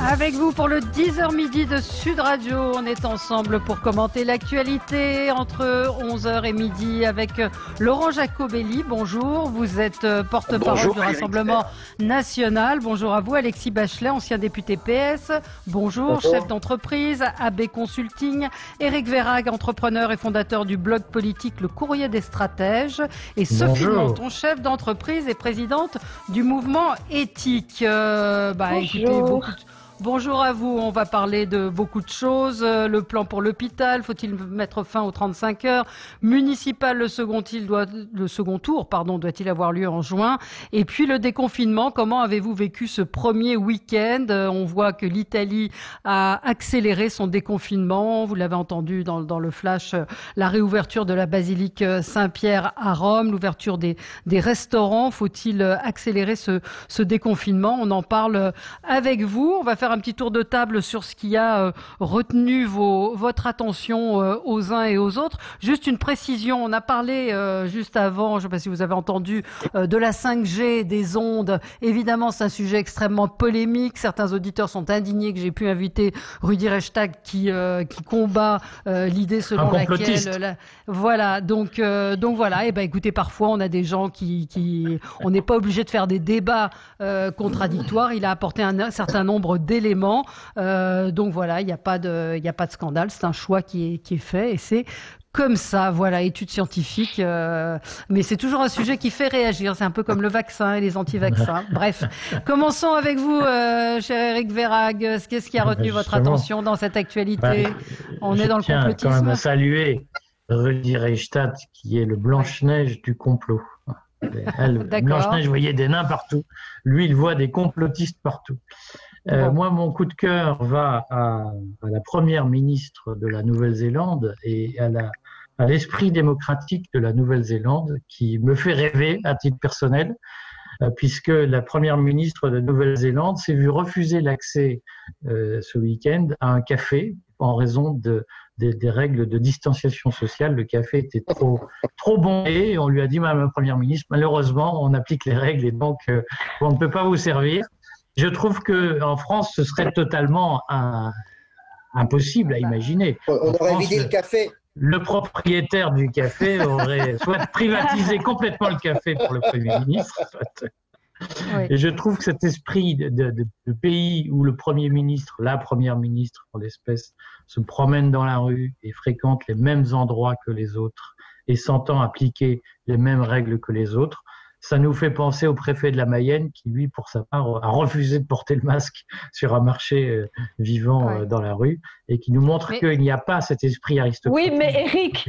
Avec vous pour le 10h midi de Sud Radio, on est ensemble pour commenter l'actualité entre 11h et midi avec Laurent Jacobelli. Bonjour, vous êtes porte-parole du Rassemblement National. Bonjour à vous, Alexis Bachelet, ancien député PS. Bonjour. Chef d'entreprise, AB Consulting. Éric Verhaeghe, entrepreneur et fondateur du blog politique Le Courrier des Stratèges. Et Sophie Menton, chef d'entreprise et présidente du mouvement éthique. Écoutez, bonjour à vous, on va parler de beaucoup de choses. Le plan pour l'hôpital, faut-il mettre fin aux 35 heures municipales, le second tour, doit-il avoir lieu en juin? Et puis le déconfinement, comment avez-vous vécu ce premier week-end? On voit que l'Italie a accéléré son déconfinement, vous l'avez entendu dans le flash, la réouverture de la basilique Saint-Pierre à Rome, l'ouverture des restaurants. Faut-il accélérer ce déconfinement? On en parle avec vous. On va faire un petit tour de table sur ce qui a retenu votre attention aux uns et aux autres. Juste une précision, on a parlé juste avant, je ne sais pas si vous avez entendu, de la 5G, des ondes. Évidemment, c'est un sujet extrêmement polémique. Certains auditeurs sont indignés que j'ai pu inviter Rudi Reichstag qui combat l'idée selon laquelle... Voilà, donc voilà. Et écoutez, parfois on a des gens on n'est pas obligé de faire des débats contradictoires. Il a apporté un certain nombre d'éléments. Donc voilà, il n'y a pas de scandale. C'est un choix qui est fait et c'est comme ça, voilà, études scientifiques. Mais c'est toujours un sujet qui fait réagir. C'est un peu comme le vaccin et les anti-vaccins. Bref, commençons avec vous, cher Éric Verhaeghe. Qu'est-ce qui a retenu votre attention dans cette actualité? On est dans le complotisme. Je tiens quand même à saluer Rudi Reichstag, qui est le Blanche-Neige du complot. Blanche-Neige voyait des nains partout. Lui, il voit des complotistes partout. Moi, mon coup de cœur va à la première ministre de la Nouvelle-Zélande et à l'esprit démocratique de la Nouvelle-Zélande qui me fait rêver à titre personnel, puisque la première ministre de Nouvelle-Zélande s'est vue refuser l'accès ce week-end à un café en raison des règles de distanciation sociale. Le café était trop bon et on lui a dit, Madame la Première ministre, malheureusement, on applique les règles et donc on ne peut pas vous servir. Je trouve qu'en France, ce serait totalement impossible à imaginer. On aurait vidé le café. Le propriétaire du café aurait soit privatisé complètement le café pour le Premier ministre. Oui. Et je trouve que cet esprit de pays où le Premier ministre, la Première ministre en l'espèce, se promène dans la rue et fréquente les mêmes endroits que les autres et s'entend appliquer les mêmes règles que les autres, ça nous fait penser au préfet de la Mayenne qui, lui, pour sa part, a refusé de porter le masque sur un marché vivant dans la rue et qui nous montre qu'il n'y a pas cet esprit aristocratique. Oui, mais Éric,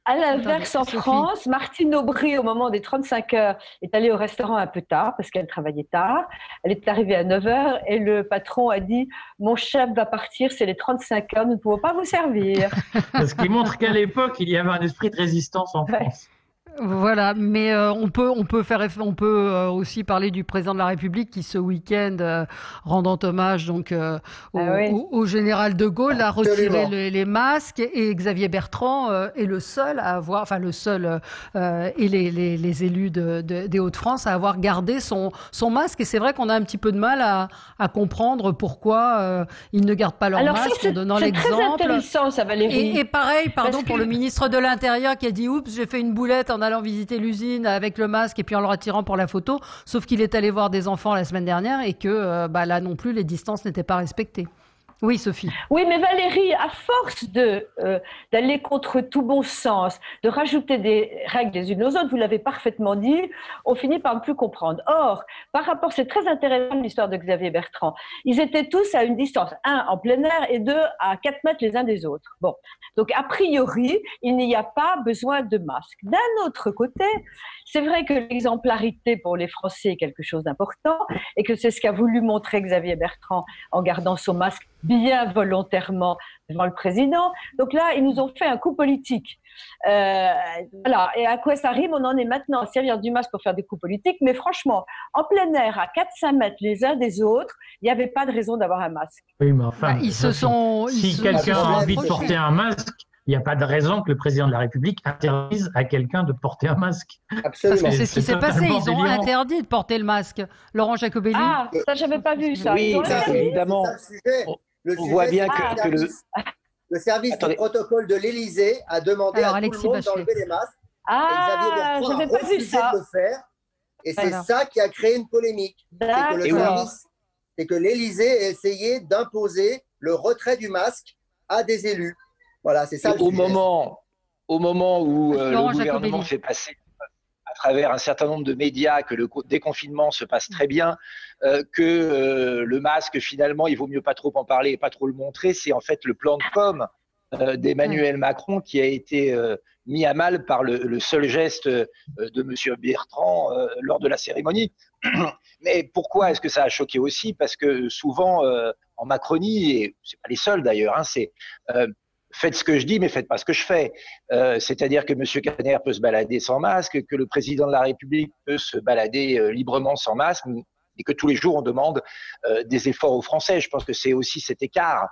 à l'inverse, en France, Martine Aubry, au moment des 35 heures, est allée au restaurant un peu tard parce qu'elle travaillait tard. Elle est arrivée à 9 heures et le patron a dit « Mon chef va partir, c'est les 35 heures, nous ne pouvons pas vous servir. » Ce qui montre qu'à l'époque, il y avait un esprit de résistance en France. Voilà, mais on peut aussi parler du président de la République qui ce week-end, rendant hommage donc au général de Gaulle, a retiré les masques et Xavier Bertrand est le seul à avoir, et les élus des Hauts-de-France à avoir gardé son masque. Et c'est vrai qu'on a un petit peu de mal à comprendre pourquoi ils ne gardent pas leur masque en donnant l'exemple. C'est très intéressant, ça, Valérie. Et pareil, pour le ministre de l'Intérieur qui a dit « Oups, j'ai fait une boulette en allant visiter l'usine avec le masque et puis en le retirant pour la photo », sauf qu'il est allé voir des enfants la semaine dernière et que là non plus les distances n'étaient pas respectées. Oui, Sophie. Oui, mais Valérie, à force d'aller contre tout bon sens, de rajouter des règles les unes aux autres, vous l'avez parfaitement dit, on finit par ne plus comprendre. Or, par rapport, c'est très intéressant l'histoire de Xavier Bertrand. Ils étaient tous à une distance, un en plein air et deux à 4 mètres les uns des autres. Bon, donc a priori, il n'y a pas besoin de masque. D'un autre côté, c'est vrai que l'exemplarité pour les Français est quelque chose d'important et que c'est ce qu'a voulu montrer Xavier Bertrand en gardant son masque bien volontairement devant le président. Donc là, ils nous ont fait un coup politique. Voilà. Et à quoi ça rime? On en est maintenant à servir du masque pour faire des coups politiques. Mais franchement, en plein air, à 4-5 mètres les uns des autres, il n'y avait pas de raison d'avoir un masque. Oui, mais enfin, si quelqu'un a envie de porter un masque, il n'y a pas de raison que le président de la République interdise à quelqu'un de porter un masque. Absolument. Parce que c'est ce qui s'est passé. Ils ont interdit de porter le masque. Laurent Jacobelli. Ah, ça, j'avais pas vu ça. Oui, évidemment. On voit bien que le service du protocole de l'Élysée a demandé à tout le monde d'enlever les masques. Ah, je n'avais pas vu ça. De le faire, et c'est ça qui a créé une polémique. C'est que l'Élysée a essayé d'imposer le retrait du masque à des élus. Voilà, c'est ça. Au moment où le gouvernement fait passer à travers un certain nombre de médias que le déconfinement se passe très bien, que le masque, finalement, il vaut mieux pas trop en parler et pas trop le montrer, c'est en fait le plan de com d'Emmanuel Macron qui a été mis à mal par le seul geste de M. Bertrand lors de la cérémonie. Mais pourquoi est-ce que ça a choqué aussi? Parce que souvent, en Macronie, et c'est pas les seuls d'ailleurs, c'est faites ce que je dis, mais faites pas ce que je fais. C'est-à-dire que M. Caner peut se balader sans masque, que le président de la République peut se balader librement sans masque, et que tous les jours on demande des efforts aux Français. Je pense que c'est aussi cet écart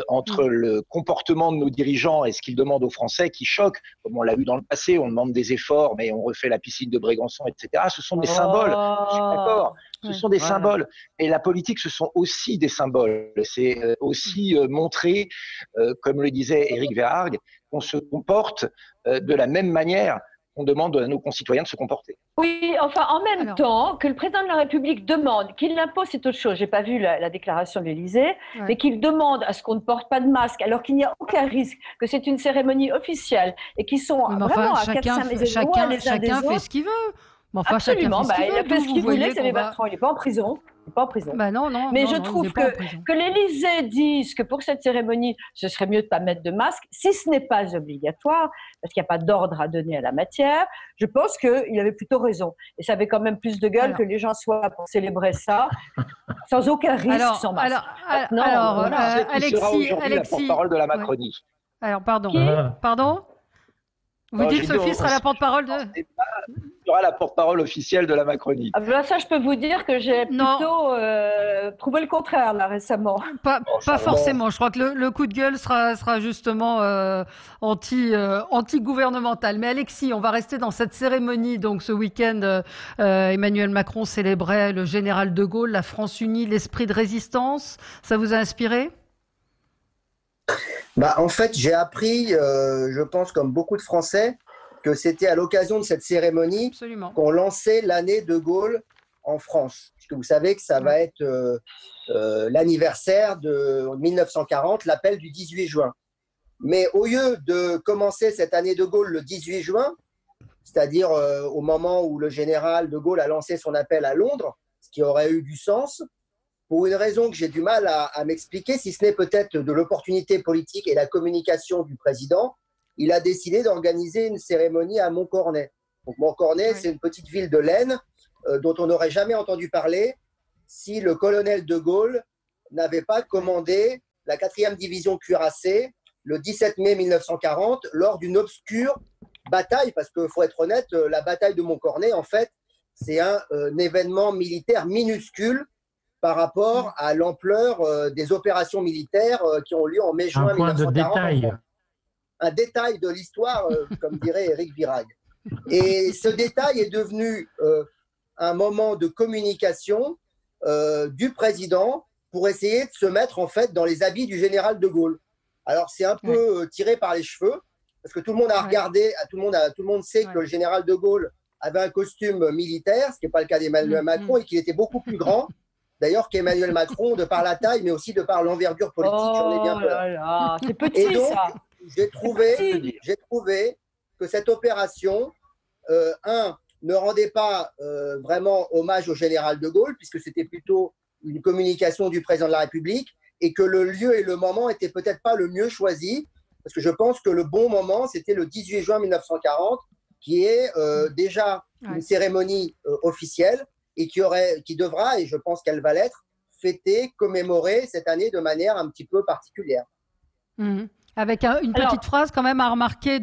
entre le comportement de nos dirigeants et ce qu'ils demandent aux Français qui choque. Comme on l'a vu dans le passé, on demande des efforts, mais on refait la piscine de Brégançon, etc. Ce sont des symboles, je suis d'accord. Ce sont des symboles. Et la politique, ce sont aussi des symboles. C'est aussi montrer, comme le disait Éric Verhaerg, qu'on se comporte de la même manière qu'on demande à nos concitoyens de se comporter. Oui, enfin, en même temps que le président de la République demande, qu'il l'impose, c'est autre chose, je n'ai pas vu la déclaration de l'Élysée, mais qu'il demande à ce qu'on ne porte pas de masque, alors qu'il n'y a aucun risque, que c'est une cérémonie officielle, et qu'ils sont vraiment à 4-5 mètres loin les uns des autres. Chacun fait ce qu'il veut. Enfin, absolument, il a fait ce qu'il voulait, c'est Bertrand, il n'est pas en prison. Bah non, mais je trouve que l'Élysée dise que pour cette cérémonie, ce serait mieux de ne pas mettre de masque, si ce n'est pas obligatoire, parce qu'il n'y a pas d'ordre à donner à la matière, je pense qu'il avait plutôt raison. Et ça avait quand même plus de gueule que les gens soient pour célébrer ça, sans aucun risque, sans masque. Alexis, la porte-parole de la Macronie. Alors, pardon Vous dites que Sophie sera la porte-parole de... sera la porte-parole officielle de la Macronie. Ah ben ça, je peux vous dire que j'ai plutôt prouvé le contraire là récemment. Pas forcément. Je crois que le coup de gueule sera justement anti-gouvernemental. Mais Alexis, on va rester dans cette cérémonie. Donc ce week-end, Emmanuel Macron célébrait le général de Gaulle, la France unie, l'esprit de résistance. Ça vous a inspiré ? En fait, j'ai appris, je pense comme beaucoup de Français, que c'était à l'occasion de cette cérémonie qu'on lançait l'année de Gaulle en France. Puisque vous savez que ça va être l'anniversaire de 1940, l'appel du 18 juin. Mais au lieu de commencer cette année de Gaulle le 18 juin, c'est-à-dire au moment où le général de Gaulle a lancé son appel à Londres, ce qui aurait eu du sens, pour une raison que j'ai du mal à m'expliquer, si ce n'est peut-être de l'opportunité politique et la communication du président, il a décidé d'organiser une cérémonie à Montcornet. Donc Montcornet, c'est une petite ville de l'Aisne dont on n'aurait jamais entendu parler si le colonel de Gaulle n'avait pas commandé la 4e division cuirassée le 17 mai 1940 lors d'une obscure bataille, parce qu'il faut être honnête, la bataille de Montcornet, en fait, c'est un événement militaire minuscule par rapport à l'ampleur des opérations militaires qui ont lieu en mai-juin 1940. Un détail de l'histoire, comme dirait Éric Verhaerg. Et ce détail est devenu un moment de communication du président pour essayer de se mettre en fait dans les habits du général de Gaulle. Alors c'est un peu tiré par les cheveux, parce que tout le monde a regardé, tout le monde sait que le général de Gaulle avait un costume militaire, ce qui n'est pas le cas d'Emmanuel Macron, et qu'il était beaucoup plus grand. D'ailleurs qu'Emmanuel Macron, de par la taille, mais aussi de par l'envergure politique, j'en ai bien peur. C'est petit, et donc, ça. J'ai trouvé que cette opération, ne rendait pas vraiment hommage au général de Gaulle, puisque c'était plutôt une communication du président de la République, et que le lieu et le moment n'étaient peut-être pas le mieux choisi, parce que je pense que le bon moment, c'était le 18 juin 1940, qui est déjà une cérémonie officielle, et qui devra, et je pense qu'elle va l'être, fêter, commémorer cette année de manière un petit peu particulière. Avec une petite phrase quand même à remarquer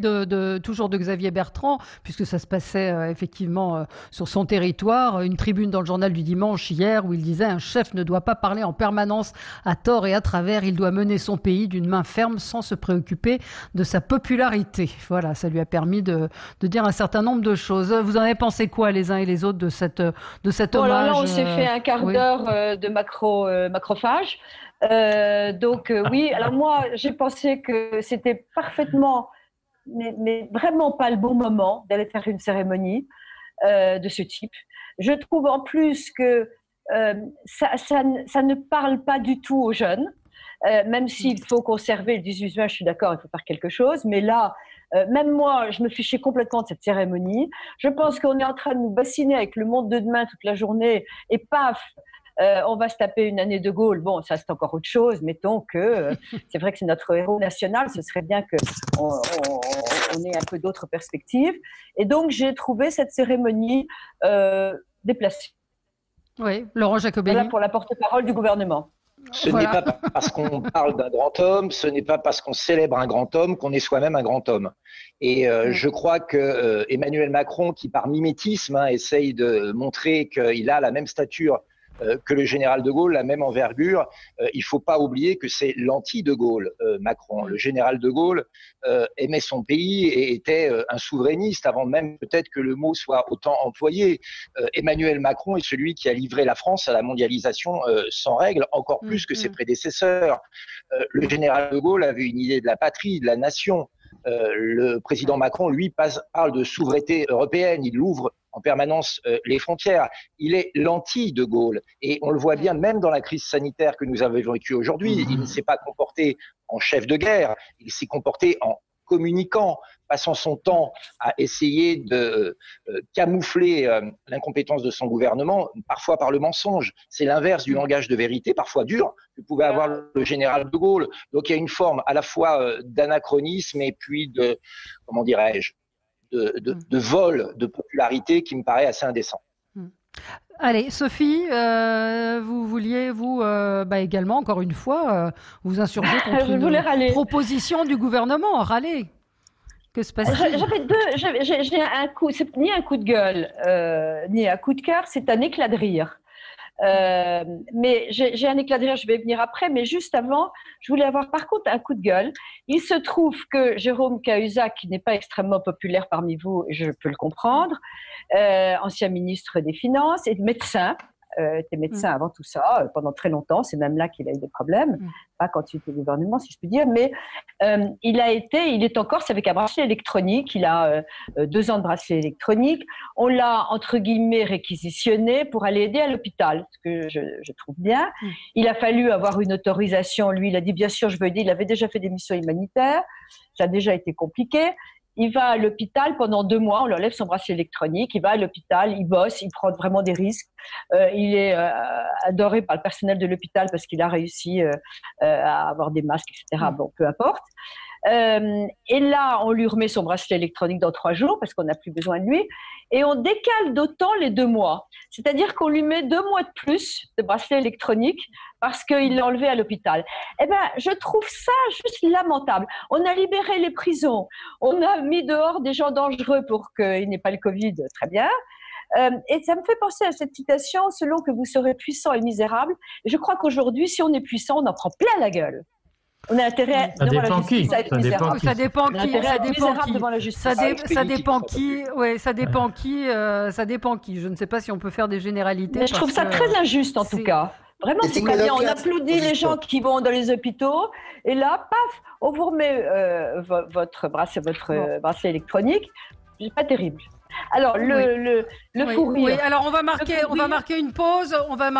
toujours de Xavier Bertrand, puisque ça se passait effectivement sur son territoire, une tribune dans le journal du dimanche hier où il disait « Un chef ne doit pas parler en permanence à tort et à travers, il doit mener son pays d'une main ferme sans se préoccuper de sa popularité ». Voilà, ça lui a permis de dire un certain nombre de choses. Vous en avez pensé quoi les uns et les autres de cet hommage? Là, on s'est fait un quart d'heure de macrophage. Oui, alors moi, j'ai pensé que c'était parfaitement, mais vraiment pas le bon moment d'aller faire une cérémonie de ce type. Je trouve en plus que ça ne parle pas du tout aux jeunes, même s'il faut conserver le 18 juin, je suis d'accord, il faut faire quelque chose, mais là, même moi, je me fichais complètement de cette cérémonie. Je pense qu'on est en train de nous bassiner avec le monde de demain toute la journée, et paf, on va se taper une année de Gaulle. Bon, ça c'est encore autre chose. Mettons que c'est vrai que c'est notre héros national. Ce serait bien qu'on ait un peu d'autres perspectives. Et donc j'ai trouvé cette cérémonie déplacée. Oui, Laurent Jacobelli. Voilà pour la porte-parole du gouvernement. Ce n'est pas parce qu'on parle d'un grand homme, ce n'est pas parce qu'on célèbre un grand homme qu'on est soi-même un grand homme. Et je crois que Emmanuel Macron, qui par mimétisme essaye de montrer qu'il a la même stature que le général de Gaulle, la même envergure, il ne faut pas oublier que c'est l'anti-de Gaulle, Macron. Le général de Gaulle aimait son pays et était un souverainiste, avant même peut-être que le mot soit autant employé. Emmanuel Macron est celui qui a livré la France à la mondialisation sans règle, encore plus que ses prédécesseurs. Le général de Gaulle avait une idée de la patrie, de la nation. Le président Macron, lui, parle de souveraineté européenne. Il ouvre en permanence les frontières. Il est l'anti-de Gaulle. Et on le voit bien même dans la crise sanitaire que nous avons vécue aujourd'hui. Il ne s'est pas comporté en chef de guerre, il s'est comporté en communiquant, passant son temps à essayer de camoufler l'incompétence de son gouvernement, parfois par le mensonge. C'est l'inverse du langage de vérité, parfois dur, que pouvait avoir le général de Gaulle. Donc il y a une forme à la fois d'anachronisme et puis de, comment dirais-je, de vol de popularité qui me paraît assez indécent. Allez, Sophie, vous vouliez, également, encore une fois, vous insurger contre une proposition du gouvernement, râler. Que se passe-t-il ? J'ai un coup, c'est ni un coup de gueule, ni un coup de cœur, c'est un éclat de rire. Mais j'ai un éclat de rire, je vais venir après, mais juste avant, je voulais avoir par contre un coup de gueule. Il se trouve que Jérôme Cahuzac, qui n'est pas extrêmement populaire parmi vous, je peux le comprendre, ancien ministre des Finances et médecin, était médecin avant tout ça, pendant très longtemps, c'est même là qu'il a eu des problèmes, pas quand il était au gouvernement, si je puis dire, mais il est en Corse avec un bracelet électronique, il a 2 ans de bracelet électronique, on l'a, entre guillemets, réquisitionné pour aller aider à l'hôpital, ce que je trouve bien. Il a fallu avoir une autorisation, lui, il a dit, bien sûr, je veux aider, il avait déjà fait des missions humanitaires, ça a déjà été compliqué. Il va à l'hôpital pendant 2 mois, on lui enlève son bracelet électronique, il va à l'hôpital, il bosse, il prend vraiment des risques. Il est adoré par le personnel de l'hôpital parce qu'il a réussi à avoir des masques, etc. Bon, peu importe. Et là, on lui remet son bracelet électronique dans 3 jours parce qu'on n'a plus besoin de lui. Et on décale d'autant les 2 mois. C'est-à-dire qu'on lui met 2 mois de plus de bracelet électronique parce qu'il l'a enlevé à l'hôpital. Eh bien, je trouve ça juste lamentable. On a libéré les prisons. On a mis dehors des gens dangereux pour qu'il n'ait pas le Covid. Très bien. Et ça me fait penser à cette citation, selon que vous serez puissant et misérable. Et je crois qu'aujourd'hui, si on est puissant, on en prend plein la gueule. On a intérêt devant la justice à être misérable. Ça dépend qui. Ça dépend qui. Je ne sais pas si on peut faire des généralités. Mais je trouve ça très injuste en tout cas. Vraiment, c'est pas bien. On applaudit les gens qui vont dans les hôpitaux et là, paf, on vous remet votre bracelet électronique. C'est pas terrible. Alors le fou rire. Oui, alors on va marquer une pause. On va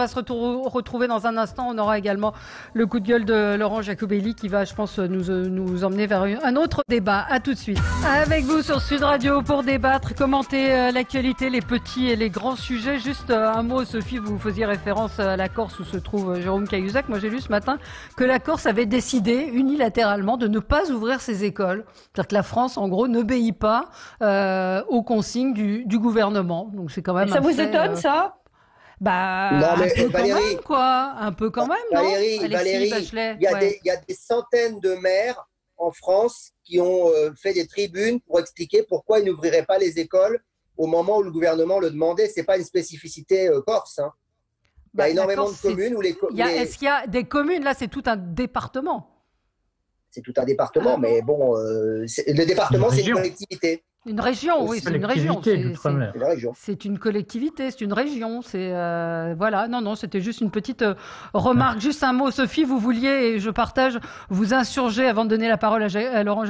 se retrouver dans un instant. On aura également le coup de gueule de Laurent Jacobelli qui va, je pense, nous emmener vers un autre débat. À tout de suite. Avec vous sur Sud Radio pour débattre, commenter l'actualité, les petits et les grands sujets. Juste un mot, Sophie, vous faisiez référence à la Corse où se trouve Jérôme Cahuzac. Moi, j'ai lu ce matin que la Corse avait décidé unilatéralement de ne pas ouvrir ses écoles. C'est-à-dire que la France, en gros, n'obéit pas aux consignes du gouvernement. Donc c'est quand même. Et ça vous étonne, ça ? Non, mais un peu Valérie, quand même, quoi. Un peu quand même, non Valérie, Bachelet, il y a des centaines de maires en France qui ont fait des tribunes pour expliquer pourquoi ils n'ouvriraient pas les écoles au moment où le gouvernement le demandait. Ce n'est pas une spécificité corse. Hein. Il y a énormément de communes où Est-ce qu'il y a des communes, là, c'est tout un département? C'est tout un département, mais bon, le département, c'est une collectivité. Une région, oui, c'est une région. C'est une collectivité, c'est une région. Voilà, non, c'était juste une petite remarque. Juste un mot, Sophie, vous vouliez, et je partage, vous insurger avant de donner la parole à Laurent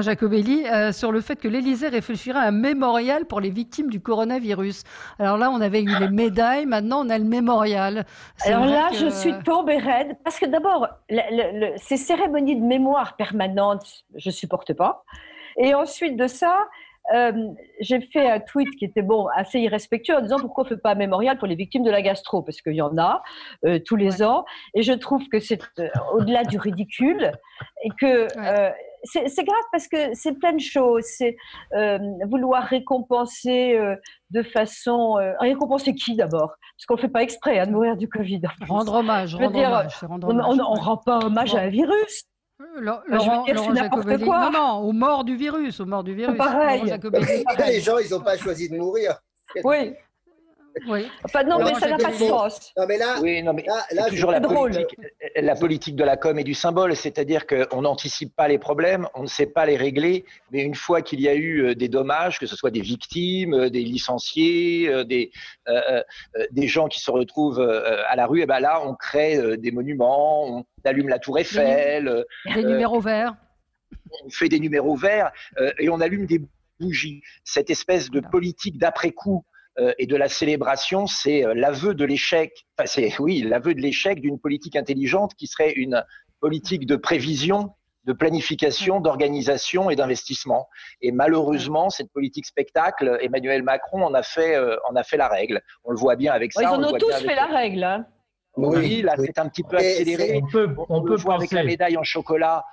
Jacobelli sur le fait que l'Élysée réfléchirait à un mémorial pour les victimes du coronavirus. Alors là, on avait eu les médailles, maintenant on a le mémorial. Alors là, je suis tombée raide parce que d'abord, ces cérémonies de mémoire permanentes, je supporte pas. Et ensuite de ça, j'ai fait un tweet qui était assez irrespectueux en disant pourquoi on ne fait pas un mémorial pour les victimes de la gastro, parce qu'il y en a tous les ans. Et je trouve que c'est au-delà du ridicule et que c'est grave parce que c'est plein de choses. C'est vouloir récompenser de façon… récompenser qui d'abord? Parce qu'on ne fait pas exprès de mourir du Covid. Rendre hommage. On ne rend pas hommage à un virus. Laurent Jacobelli, non, aux morts du virus. Pareil. Les gens, ils n'ont pas choisi de mourir. Oui. Enfin, non, mais ça n'a pas de sens. Non, mais là, c'est toujours la politique de la com et du symbole, c'est-à-dire qu'on n'anticipe pas les problèmes, on ne sait pas les régler, mais une fois qu'il y a eu des dommages, que ce soit des victimes, des licenciés, des gens qui se retrouvent à la rue, et ben là, on crée des monuments, on allume la Tour Eiffel, des numéros verts. On fait des numéros verts et on allume des bougies. Cette espèce de politique d'après-coup et de la célébration, c'est l'aveu de l'échec. Enfin, l'aveu de l'échec d'une politique intelligente qui serait une politique de prévision, de planification, d'organisation et d'investissement. Et malheureusement, cette politique spectacle, Emmanuel Macron en a fait la règle. On le voit bien avec ça. Ils en ont tous fait la règle. Hein. Oui, là, c'est un petit peu accéléré. On le voit avec la médaille en chocolat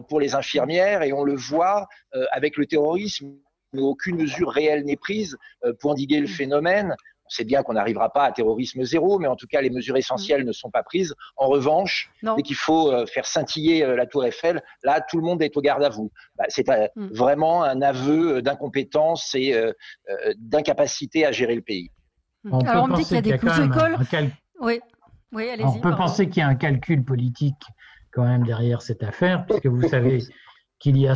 pour les infirmières et on le voit avec le terrorisme. Aucune mesure réelle n'est prise pour endiguer le phénomène. On sait bien qu'on n'arrivera pas à terrorisme zéro, mais en tout cas, les mesures essentielles ne sont pas prises. En revanche, dès qu'il faut faire scintiller la Tour Eiffel, là, tout le monde est au garde à vous. C'est vraiment un aveu d'incompétence et d'incapacité à gérer le pays. Alors, on me dit qu'il y a des écoles. Oui, allez-y. On peut penser qu'il y a un calcul politique quand même derrière cette affaire, puisque vous savez qu'il y a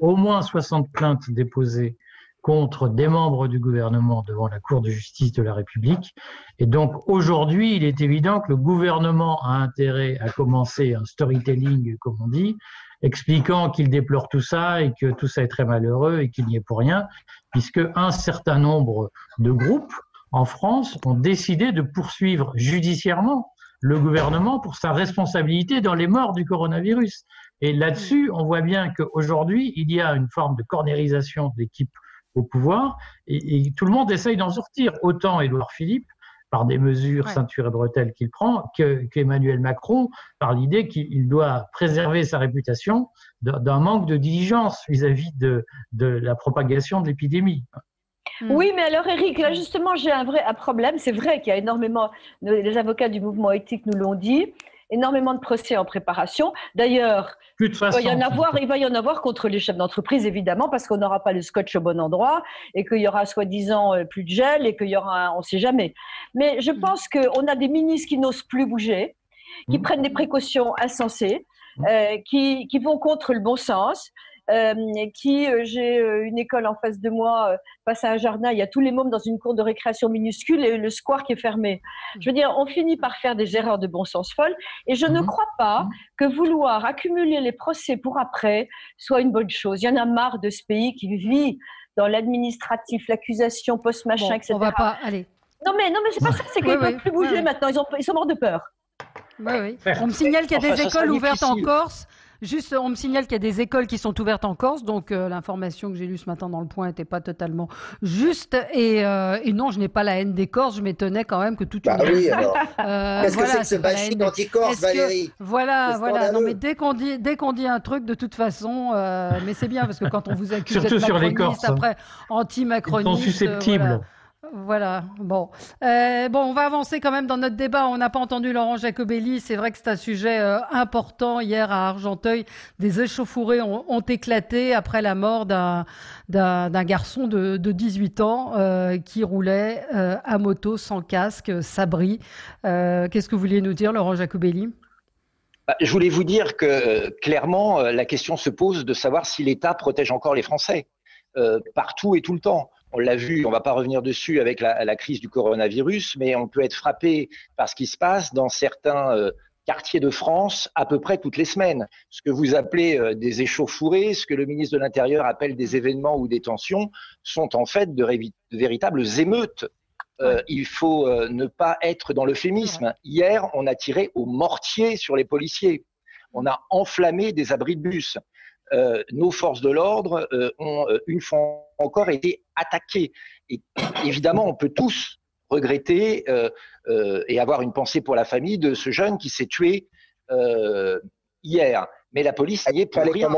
au moins 60 plaintes déposées contre des membres du gouvernement devant la Cour de justice de la République. Et donc, aujourd'hui, il est évident que le gouvernement a intérêt à commencer un storytelling, comme on dit, expliquant qu'il déplore tout ça et que tout ça est très malheureux et qu'il n'y est pour rien, puisque un certain nombre de groupes en France ont décidé de poursuivre judiciairement le gouvernement pour sa responsabilité dans les morts du coronavirus. Et là-dessus, on voit bien qu'aujourd'hui, il y a une forme de cornérisation de l'équipe au pouvoir et tout le monde essaye d'en sortir. Autant Édouard Philippe, par des mesures ceinture et bretelles qu'il prend, qu'Emmanuel Macron, par l'idée qu'il doit préserver sa réputation d'un manque de diligence vis-à-vis de la propagation de l'épidémie. Oui, mais alors Éric, là justement, j'ai un problème. C'est vrai qu'il y a énormément, les avocats du mouvement éthique nous l'ont dit, énormément de procès en préparation. D'ailleurs, il va y en avoir contre les chefs d'entreprise, évidemment, parce qu'on n'aura pas le scotch au bon endroit et qu'il y aura soi-disant plus de gel et qu'il y aura, on ne sait jamais. Mais je pense qu'on a des ministres qui n'osent plus bouger, qui prennent des précautions insensées, qui vont contre le bon sens. J'ai une école en face de moi, face à un jardin, il y a tous les mômes dans une cour de récréation minuscule et le square qui est fermé. Je veux dire, on finit par faire des erreurs de bon sens folles et je ne crois pas que vouloir accumuler les procès pour après soit une bonne chose. Il y en a marre de ce pays qui vit dans l'administratif, l'accusation, post-machin, etc. On va pas, allez. Non mais c'est pas ça, c'est qu'ils ne peuvent plus bouger maintenant, ils sont morts de peur. Oui. On me signale qu'il y a des écoles ouvertes en Corse. Juste, on me signale qu'il y a des écoles qui sont ouvertes en Corse, donc l'information que j'ai lue ce matin dans Le Point n'était pas totalement juste. Et non, je n'ai pas la haine des Corses, je m'étonnais quand même que tout. Oui, alors. Qu'est-ce que c'est que ce bashing anti-Corse, Valérie? Voilà. Non, mais dès qu'on dit un truc, de toute façon, mais c'est bien parce que quand on vous accuse d'être macroniste, après anti-macroniste, ils sont susceptibles. Voilà. Bon, on va avancer quand même dans notre débat. On n'a pas entendu Laurent Jacobelli. C'est vrai que c'est un sujet important. Hier à Argenteuil, des échauffourées ont éclaté après la mort d'un garçon de 18 ans qui roulait à moto sans casque, sabri. Qu'est-ce que vous vouliez nous dire, Laurent Jacobelli? Je voulais vous dire que clairement, la question se pose de savoir si l'État protège encore les Français partout et tout le temps. On l'a vu, on ne va pas revenir dessus avec la crise du coronavirus, mais on peut être frappé par ce qui se passe dans certains quartiers de France à peu près toutes les semaines. Ce que vous appelez des échauffourées, ce que le ministre de l'Intérieur appelle des événements ou des tensions, sont en fait de véritables émeutes. Il faut ne pas être dans l'euphémisme. Hier, on a tiré au mortier sur les policiers. On a enflammé des abris de bus. Nos forces de l'ordre ont une fois encore été attaquées. Et évidemment, on peut tous regretter et avoir une pensée pour la famille de ce jeune qui s'est tué hier. Mais la police y est pour rien.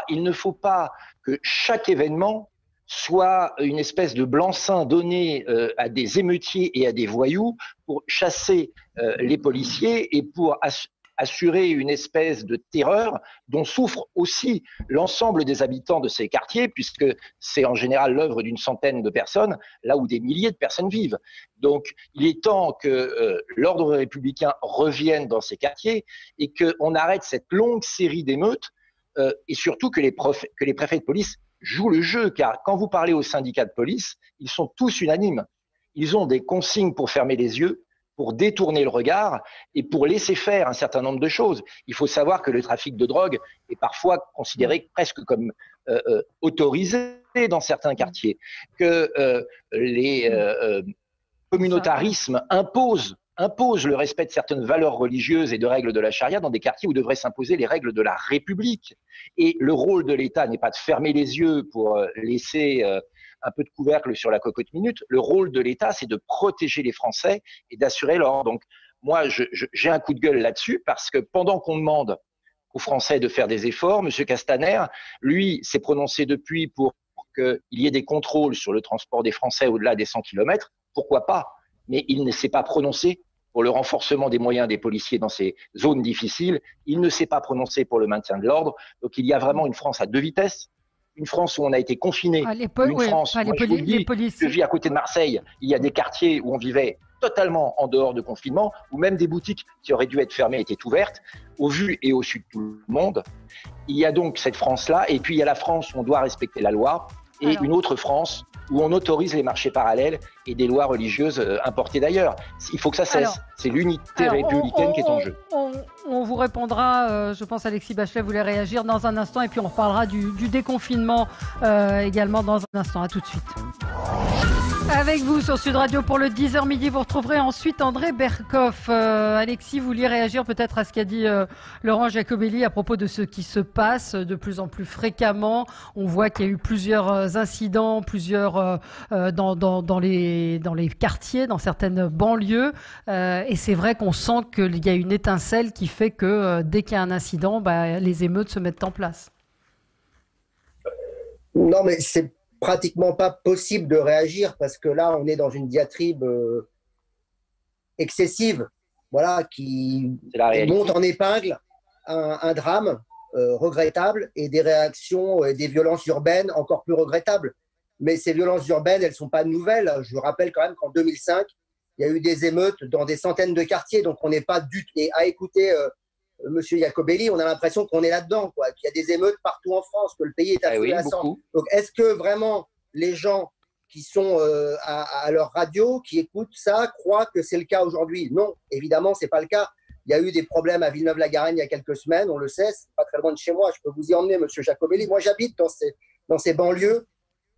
Il ne faut pas que chaque événement soit une espèce de blanc-seing donné à des émeutiers et à des voyous pour chasser les policiers et pour assurer une espèce de terreur dont souffrent aussi l'ensemble des habitants de ces quartiers, puisque c'est en général l'œuvre d'une centaine de personnes, là où des milliers de personnes vivent. Donc, il est temps que l'ordre républicain revienne dans ces quartiers et qu'on arrête cette longue série d'émeutes et surtout que les préfets de police jouent le jeu, car quand vous parlez aux syndicats de police, ils sont tous unanimes. Ils ont des consignes pour fermer les yeux, pour détourner le regard et pour laisser faire un certain nombre de choses. Il faut savoir que le trafic de drogue est parfois considéré presque comme autorisé dans certains quartiers, que les communautarismes imposent le respect de certaines valeurs religieuses et de règles de la charia dans des quartiers où devraient s'imposer les règles de la République. Et le rôle de l'État n'est pas de fermer les yeux pour laisser un peu de couvercle sur la cocotte minute. Le rôle de l'État, c'est de protéger les Français et d'assurer l'ordre. Donc, moi, j'ai un coup de gueule là-dessus parce que pendant qu'on demande aux Français de faire des efforts, M. Castaner, lui, s'est prononcé depuis pour qu'il y ait des contrôles sur le transport des Français au-delà des 100 km. Pourquoi pas? Mais il ne s'est pas prononcé pour le renforcement des moyens des policiers dans ces zones difficiles. Il ne s'est pas prononcé pour le maintien de l'ordre. Donc, il y a vraiment une France à deux vitesses. Une France où on a été confiné, France, je vis à côté de Marseille, il y a des quartiers où on vivait totalement en dehors de confinement, où même des boutiques qui auraient dû être fermées étaient ouvertes, au vu et au su de tout le monde. Il y a donc cette France-là, et puis il y a la France où on doit respecter la loi, et une autre France où on autorise les marchés parallèles et des lois religieuses importées d'ailleurs. Il faut que ça cesse. C'est l'unité républicaine qui est en jeu. On vous répondra, je pense Alexis Bachelet voulait réagir dans un instant, et puis on reparlera du déconfinement également dans un instant. À tout de suite. Avec vous sur Sud Radio pour le 10h midi, vous retrouverez ensuite André Berkoff. Alexis, vous vouliez réagir peut-être à ce qu'a dit Laurent Jacobelli à propos de ce qui se passe de plus en plus fréquemment. On voit qu'il y a eu plusieurs incidents, dans les quartiers, dans certaines banlieues. Et c'est vrai qu'on sent qu'il y a une étincelle qui fait que dès qu'il y a un incident, les émeutes se mettent en place. Non, mais c'est pratiquement pas possible de réagir parce que là, on est dans une diatribe excessive, voilà, qui monte en épingle un drame regrettable et des réactions et des violences urbaines encore plus regrettables. Mais ces violences urbaines, elles ne sont pas nouvelles. Je rappelle quand même qu'en 2005, il y a eu des émeutes dans des centaines de quartiers, donc on n'est pas du tout. Et à écouter Monsieur Jacobelli, on a l'impression qu'on est là-dedans, quoi, qu'il y a des émeutes partout en France, que le pays est affolé à 100. Donc, est-ce que vraiment les gens qui sont à leur radio, qui écoutent ça, croient que c'est le cas aujourd'hui? Non, évidemment, c'est pas le cas. Il y a eu des problèmes à Villeneuve-la-Garenne il y a quelques semaines, on le sait, c'est pas très loin de chez moi. Je peux vous y emmener, Monsieur Jacobelli. Moi, j'habite dans ces banlieues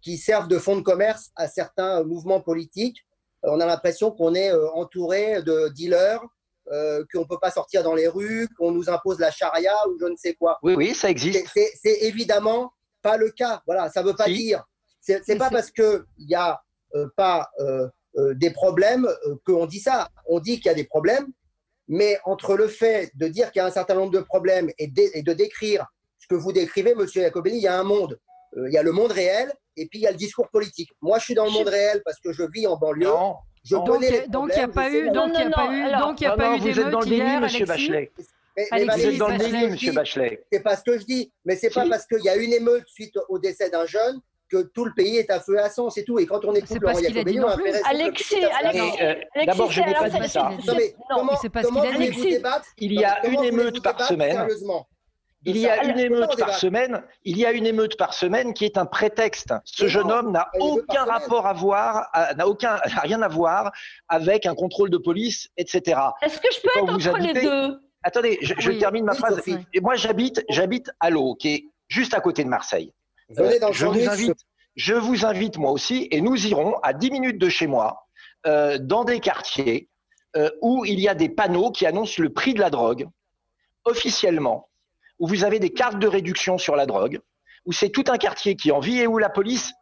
qui servent de fonds de commerce à certains mouvements politiques. On a l'impression qu'on est entouré de dealers. Qu'on ne peut pas sortir dans les rues, qu'on nous impose la charia ou je ne sais quoi. Oui, ça existe. C'est évidemment pas le cas. Voilà, ça ne veut pas dire. C'est pas parce qu'il n'y a pas des problèmes qu'on dit ça. On dit qu'il y a des problèmes, mais entre le fait de dire qu'il y a un certain nombre de problèmes et de décrire ce que vous décrivez, Monsieur Jacobelli, il y a un monde. il y a le monde réel et puis il y a le discours politique. Moi, je suis dans le monde réel parce que je vis en banlieue. Donc il n'y a pas eu d'émeute hier, Monsieur Bachelet. Vous êtes dans le déni, Monsieur Bachelet. C'est pas ce que je dis, mais c'est pas parce qu'il y a une émeute suite au décès d'un jeune que tout le pays est à feu et à sang, c'est tout. Et quand on écoute Laurent Jacobelli, on a fait Alexis, d'abord, je n'ai pas dit ça. Comment voulez-vous débattre? Il y a une émeute par semaine. Il y a une émeute par semaine qui est un prétexte. Ce jeune homme n'a aucun rapport à voir, n'a rien à voir avec un contrôle de police, etc. Est-ce que je peux être entre les deux? Attendez, je termine ma phrase. Et moi, j'habite à Laux, qui est juste à côté de Marseille. Je vous invite moi aussi, et nous irons à 10 minutes de chez moi, dans des quartiers où il y a des panneaux qui annoncent le prix de la drogue, officiellement, où vous avez des cartes de réduction sur la drogue, où c'est tout un quartier qui en vit et où la police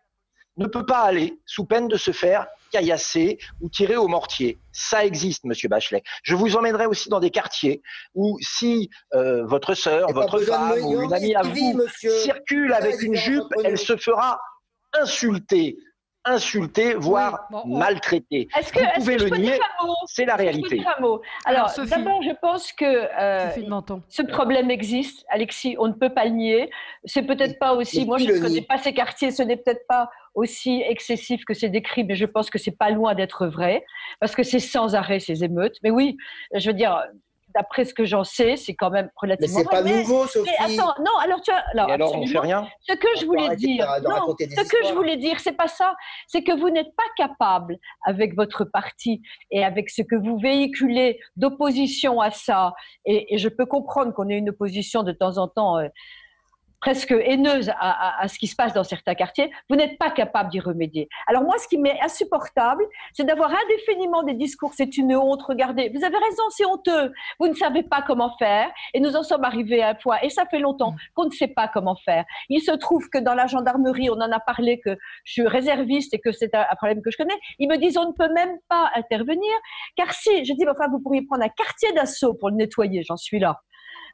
ne peut pas aller sous peine de se faire caillasser ou tirer au mortier. Ça existe, Monsieur Bachelet. Je vous emmènerai aussi dans des quartiers où si votre sœur, votre femme ou une amie à vous circule avec une jupe, elle se fera insulter, voire maltraiter. Vous pouvez le nier, c'est la réalité. Alors, d'abord, je pense que ce problème existe, Alexis, on ne peut pas le nier. C'est peut-être pas aussi, moi je ne connais pas ces quartiers, ce n'est peut-être pas aussi excessif que c'est décrit, mais je pense que c'est pas loin d'être vrai, parce que c'est sans arrêt ces émeutes. Mais oui, je veux dire, d'après ce que j'en sais, c'est quand même relativement. Mais c'est pas nouveau, Sophie. Mais attends, non, alors tu vois, alors on fait rien. Ce que je voulais dire, c'est pas ça. C'est que vous n'êtes pas capable, avec votre parti et avec ce que vous véhiculez d'opposition à ça, et je peux comprendre qu'on ait une opposition de temps en temps presque haineuse à ce qui se passe dans certains quartiers, vous n'êtes pas capable d'y remédier. Alors moi, ce qui m'est insupportable, c'est d'avoir indéfiniment des discours, c'est une honte, regardez, vous avez raison, c'est honteux, vous ne savez pas comment faire, et nous en sommes arrivés à un point, et ça fait longtemps qu'on ne sait pas comment faire. Il se trouve que dans la gendarmerie, on en a parlé, que je suis réserviste et que c'est un problème que je connais, ils me disent on ne peut même pas intervenir, car si, je dis, enfin, vous pourriez prendre un quartier d'assaut pour le nettoyer, j'en suis là.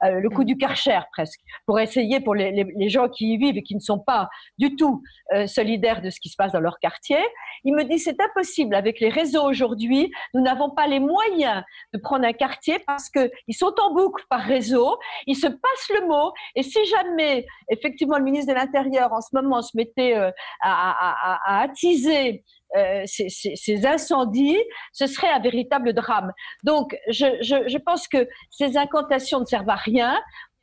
Le coup du Karcher presque, pour essayer pour les gens qui y vivent et qui ne sont pas du tout solidaires de ce qui se passe dans leur quartier. Il me dit c'est impossible avec les réseaux aujourd'hui, nous n'avons pas les moyens de prendre un quartier parce qu'ils sont en boucle par réseau, ils se passent le mot et si jamais effectivement le ministre de l'Intérieur en ce moment se mettait à attiser ces incendies, ce serait un véritable drame. Donc, je pense que ces incantations ne servent à rien.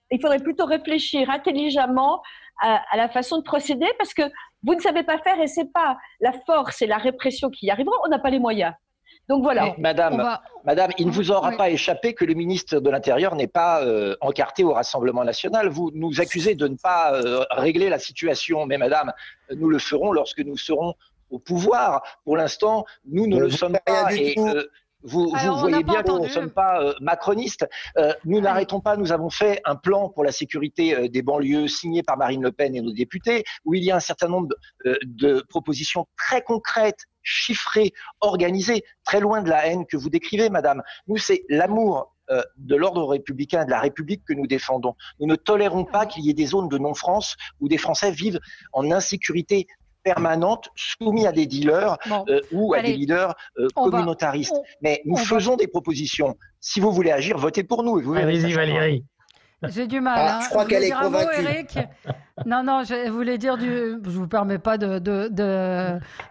Il faudrait plutôt réfléchir intelligemment à la façon de procéder parce que vous ne savez pas faire et c'est pas la force et la répression qui y arriveront. On n'a pas les moyens. Donc voilà. Madame, il ne vous aura pas échappé que le ministre de l'Intérieur n'est pas encarté au Rassemblement national. Vous nous accusez de ne pas régler la situation, mais madame, nous le ferons lorsque nous serons au pouvoir. Pour l'instant, nous ne le sommes pas. Et vous voyez bien que nous ne sommes pas macronistes. Nous n'arrêtons pas. Nous avons fait un plan pour la sécurité des banlieues signé par Marine Le Pen et nos députés, où il y a un certain nombre de propositions très concrètes, chiffrées, organisées, très loin de la haine que vous décrivez, madame. Nous, c'est l'amour de l'ordre républicain et de la République que nous défendons. Nous ne tolérons pas qu'il y ait des zones de non-France où des Français vivent en insécurité permanente, soumis à des dealers ou à des leaders communautaristes. Mais nous faisons des propositions. Si vous voulez agir, votez pour nous. Allez-y, Valérie. J'ai du mal. Je crois qu'elle est convaincue. Eric. Non, je voulais dire je vous permets pas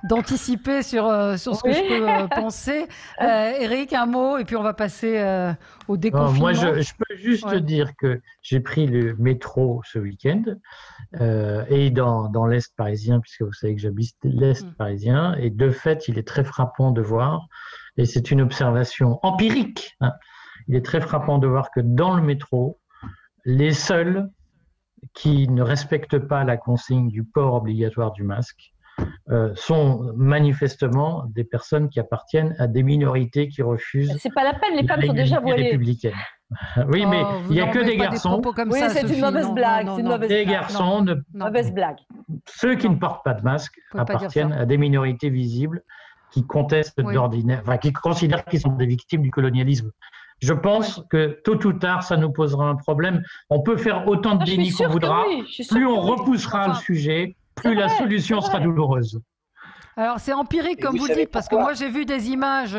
d'anticiper sur ce que je peux penser. Eric, un mot, et puis on va passer au déconfinement. Moi, je peux juste dire que j'ai pris le métro ce week-end et dans l'Est parisien, puisque vous savez que j'habite l'Est parisien, et de fait, il est très frappant de voir, et c'est une observation empirique, il est très frappant de voir que dans le métro, les seuls qui ne respectent pas la consigne du port obligatoire du masque sont manifestement des personnes qui appartiennent à des minorités qui refusent. C'est pas la peine, les femmes sont déjà voilées. Républicaine. Oui, mais il n'y a que des garçons. Oui, c'est une mauvaise blague. Des garçons. Mauvaise blague. Ceux qui ne portent pas de masque appartiennent à des minorités visibles qui contestent d'ordinaire, enfin qui considèrent qu'ils sont des victimes du colonialisme. Je pense que tôt ou tard, ça nous posera un problème. On peut faire autant de déni qu'on voudra. Plus on repoussera le sujet, plus la solution sera douloureuse. Alors c'est empirique comme vous dites, parce que moi j'ai vu des images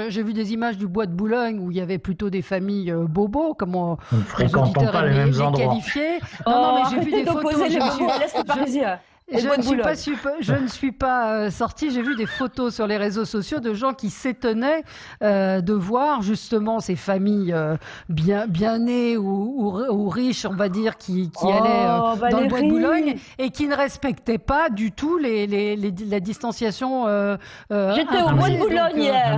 du bois de Boulogne où il y avait plutôt des familles bobos, comme les auditeurs aiment les qualifier. Non, mais j'ai vu des photos. Je ne suis pas sortie. J'ai vu des photos sur les réseaux sociaux de gens qui s'étonnaient de voir justement ces familles bien nées ou riches, on va dire, qui allaient dans le bois de Boulogne et qui ne respectaient pas du tout la distanciation. J'étais au bois de Boulogne hier.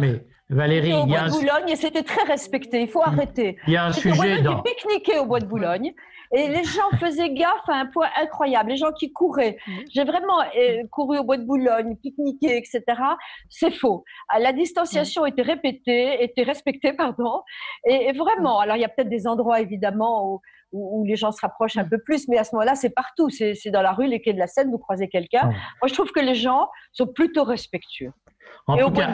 Valérie, au bois de Boulogne et c'était très respecté. Il faut arrêter. Il y a un sujet dans. J'ai pique-niqué au bois de Boulogne. Et les gens faisaient gaffe à un point incroyable. Les gens qui couraient. J'ai vraiment couru au bois de Boulogne, pique-niqué, etc. C'est faux. La distanciation était respectée, pardon. Et vraiment, alors il y a peut-être des endroits évidemment où les gens se rapprochent un peu plus, mais à ce moment-là, c'est partout. C'est dans la rue, les quais de la Seine, vous croisez quelqu'un. Moi, je trouve que les gens sont plutôt respectueux. En tout cas,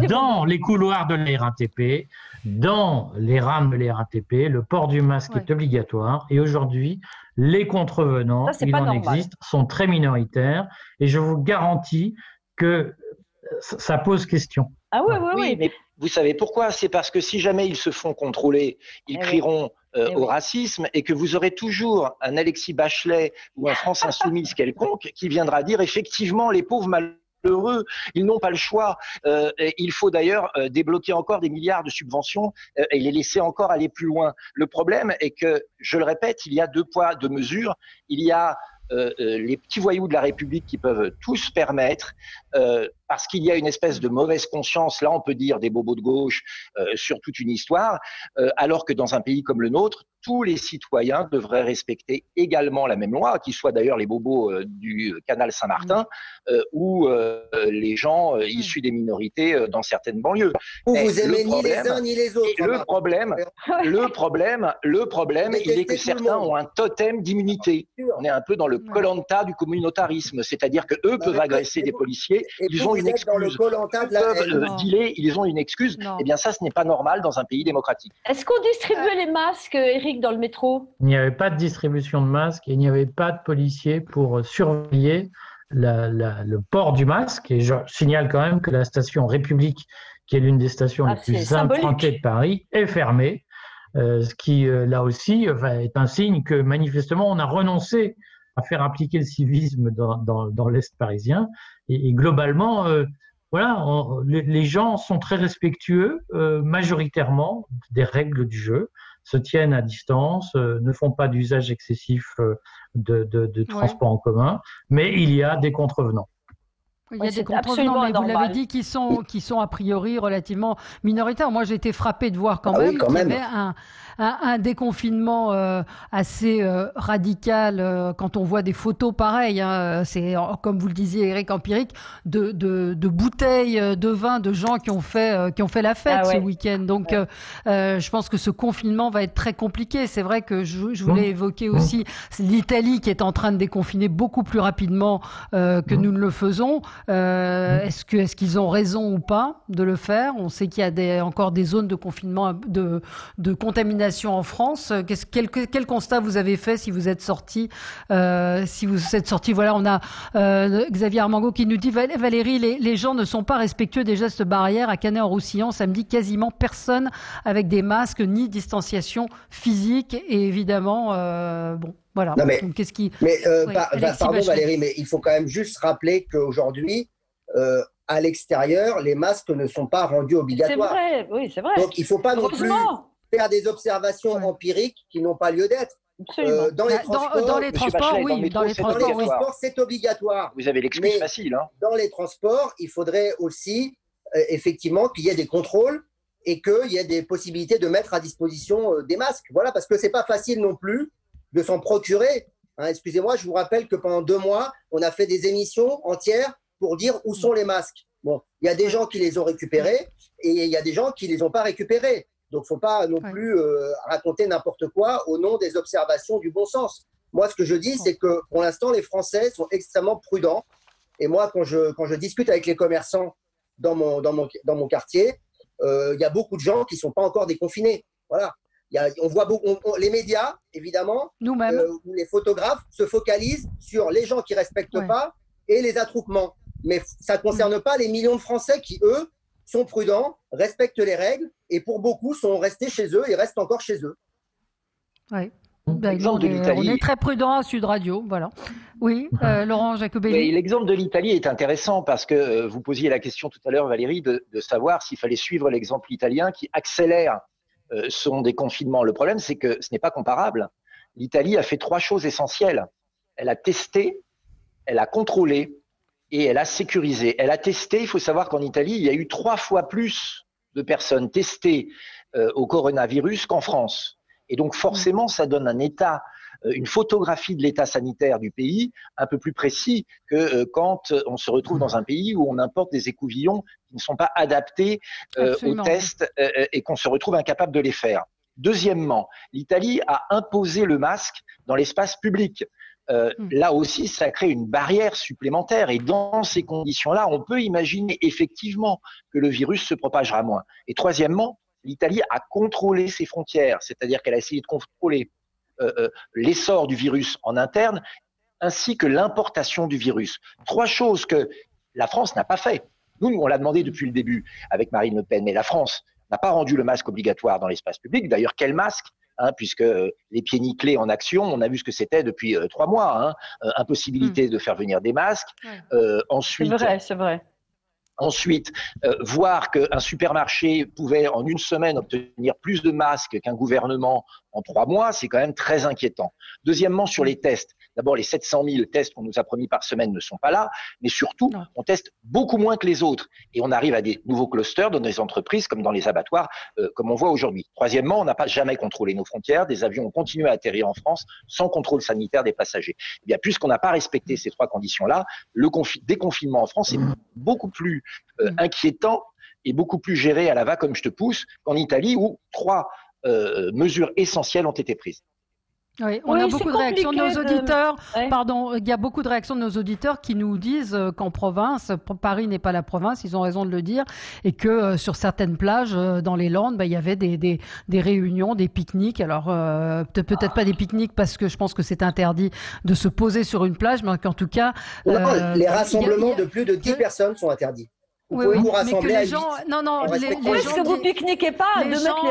dans les couloirs de la RATP, dans les rames de la RATP, le port du masque est obligatoire. Et aujourd'hui, les contrevenants, il en existe, sont très minoritaires. Et je vous garantis que ça pose question. Ah oui. Mais vous savez pourquoi? C'est parce que si jamais ils se font contrôler, ils crieront au racisme, et que vous aurez toujours un Alexis Bachelet ou un France Insoumise quelconque qui viendra dire effectivement les pauvres malheureux, ils n'ont pas le choix. Il faut d'ailleurs débloquer encore des milliards de subventions et les laisser encore aller plus loin. Le problème est que, je le répète, il y a 2 poids, 2 mesures. Il y a les petits voyous de la République qui peuvent tout se permettre parce qu'il y a une espèce de mauvaise conscience, là on peut dire des bobos de gauche sur toute une histoire, alors que dans un pays comme le nôtre, tous les citoyens devraient respecter également la même loi, qu'ils soient d'ailleurs les bobos du canal Saint-Martin ou les gens issus des minorités dans certaines banlieues. Vous aimez ni les uns ni les autres. Le problème, il est que certains ont un totem d'immunité. On est un peu dans le Koh-Lanta du communautarisme, c'est-à-dire que eux peuvent agresser des policiers, ils ont une excuse. Ils peuvent dealer, ils ont une excuse. Eh bien ça, ce n'est pas normal dans un pays démocratique. Est-ce qu'on distribuait les masques, Eric, dans le métro? Il n'y avait pas de distribution de masques et il n'y avait pas de policiers pour surveiller le port du masque. Et je signale quand même que la station République, qui est l'une des stations les plus empruntées de Paris, est fermée. Ce qui, là aussi, est un signe que manifestement, on a renoncé à faire appliquer le civisme dans l'Est parisien. Et globalement, les gens sont très respectueux, majoritairement, des règles du jeu, se tiennent à distance, ne font pas d'usage excessif de transport en commun, mais il y a des contrevenants. Il y a des contrevenants, mais vous l'avez dit, qui sont a priori relativement minoritaires. Moi, j'ai été frappée de voir quand même qu'il y avait un déconfinement assez radical quand on voit des photos pareilles. C'est, comme vous le disiez, Eric, empirique, de bouteilles de vin de gens qui ont fait la fête ce week-end. Donc, je pense que ce confinement va être très compliqué. C'est vrai que je voulais évoquer aussi l'Italie qui est en train de déconfiner beaucoup plus rapidement que nous ne le faisons. Est-ce qu'ils ont raison ou pas de le faire? On sait qu'il y a encore des zones de confinement, de contamination en France. Quel constat vous avez fait si vous êtes sorti? Voilà, on a Xavier Armango qui nous dit: Valérie, les gens ne sont pas respectueux des gestes barrières. À Canet-en-Roussillon, samedi, quasiment personne avec des masques ni distanciation physique. Et évidemment, voilà. Non, mais, donc, qu'est-ce qui... pardon Valérie, mais il faut quand même juste rappeler qu'aujourd'hui, à l'extérieur, les masques ne sont pas rendus obligatoires. C'est vrai, oui, c'est vrai. Donc il ne faut pas non plus faire des observations empiriques qui n'ont pas lieu d'être. Dans les transports, c'est obligatoire. Vous avez l'excuse facile. Dans les transports, il faudrait aussi effectivement qu'il y ait des contrôles et qu'il y ait des possibilités de mettre à disposition des masques. Voilà, parce que ce n'est pas facile non plus de s'en procurer. Excusez-moi, je vous rappelle que pendant 2 mois, on a fait des émissions entières pour dire où sont les masques. Bon, il y a des gens qui les ont récupérés et il y a des gens qui ne les ont pas récupérés. Donc, il ne faut pas non plus raconter n'importe quoi au nom des observations du bon sens. Moi, ce que je dis, c'est que pour l'instant, les Français sont extrêmement prudents. Et moi, quand je discute avec les commerçants dans mon quartier, il y a beaucoup de gens qui ne sont pas encore déconfinés. Voilà. On voit beaucoup, les médias, évidemment, nous-mêmes, ou les photographes se focalisent sur les gens qui ne respectent pas et les attroupements. Mais ça ne concerne pas les millions de Français qui, eux, sont prudents, respectent les règles et pour beaucoup sont restés chez eux et restent encore chez eux. Oui. Ben, on est très prudent à Sud Radio, voilà. Oui, Laurent Jacobelli. L'exemple de l'Italie est intéressant parce que vous posiez la question tout à l'heure, Valérie, de savoir s'il fallait suivre l'exemple italien qui accélère son déconfinement. Le problème, c'est que ce n'est pas comparable. L'Italie a fait 3 choses essentielles. Elle a testé, elle a contrôlé et elle a sécurisé. Elle a testé, il faut savoir qu'en Italie, il y a eu 3 fois plus de personnes testées au coronavirus qu'en France. Et donc forcément, ça donne un état, une photographie de l'état sanitaire du pays un peu plus précis que quand on se retrouve dans un pays où on importe des écouvillons qui ne sont pas adaptés aux tests et qu'on se retrouve incapable de les faire. Deuxièmement, l'Italie a imposé le masque dans l'espace public. Là aussi, ça crée une barrière supplémentaire et dans ces conditions-là, on peut imaginer effectivement que le virus se propagera moins. Et troisièmement, l'Italie a contrôlé ses frontières, c'est-à-dire qu'elle a essayé de contrôler l'essor du virus en interne ainsi que l'importation du virus. 3 choses que la France n'a pas fait. Nous, on l'a demandé depuis le début avec Marine Le Pen, mais la France n'a pas rendu le masque obligatoire dans l'espace public. D'ailleurs, quel masque puisque les pieds nickelés en action, on a vu ce que c'était depuis 3 mois. Impossibilité de faire venir des masques. Ensuite, c'est vrai. Ensuite, voir qu'un supermarché pouvait en une semaine obtenir plus de masques qu'un gouvernement en 3 mois, c'est quand même très inquiétant. Deuxièmement, sur les tests. D'abord, les 700 000 tests qu'on nous a promis par semaine ne sont pas là, mais surtout, on teste beaucoup moins que les autres. Et on arrive à des nouveaux clusters dans des entreprises comme dans les abattoirs, comme on voit aujourd'hui. Troisièmement, on n'a pas jamais contrôlé nos frontières. Des avions ont continué à atterrir en France sans contrôle sanitaire des passagers. Eh bien, puisqu'on n'a pas respecté ces 3 conditions-là, le déconfinement en France est beaucoup plus inquiétant et beaucoup plus géré à la va comme je te pousse qu'enItalie où 3 mesures essentielles ont été prises. Oui, on a beaucoup de réactions de nos auditeurs. Pardon, il y a beaucoup de réactions de nos auditeurs qui nous disent qu'en province, Paris n'est pas la province, ils ont raison de le dire, et que sur certaines plages dans les Landes, il y avait des réunions, des pique-niques. Alors peut-être pas des pique-niques parce que je pense que c'est interdit de se poser sur une plage, mais qu'en tout cas, les rassemblements de plus de 10 personnes sont interdits. Vous pouvez vous rassembler à 8. Est-ce que vous pique-niquez pas à 2 mètres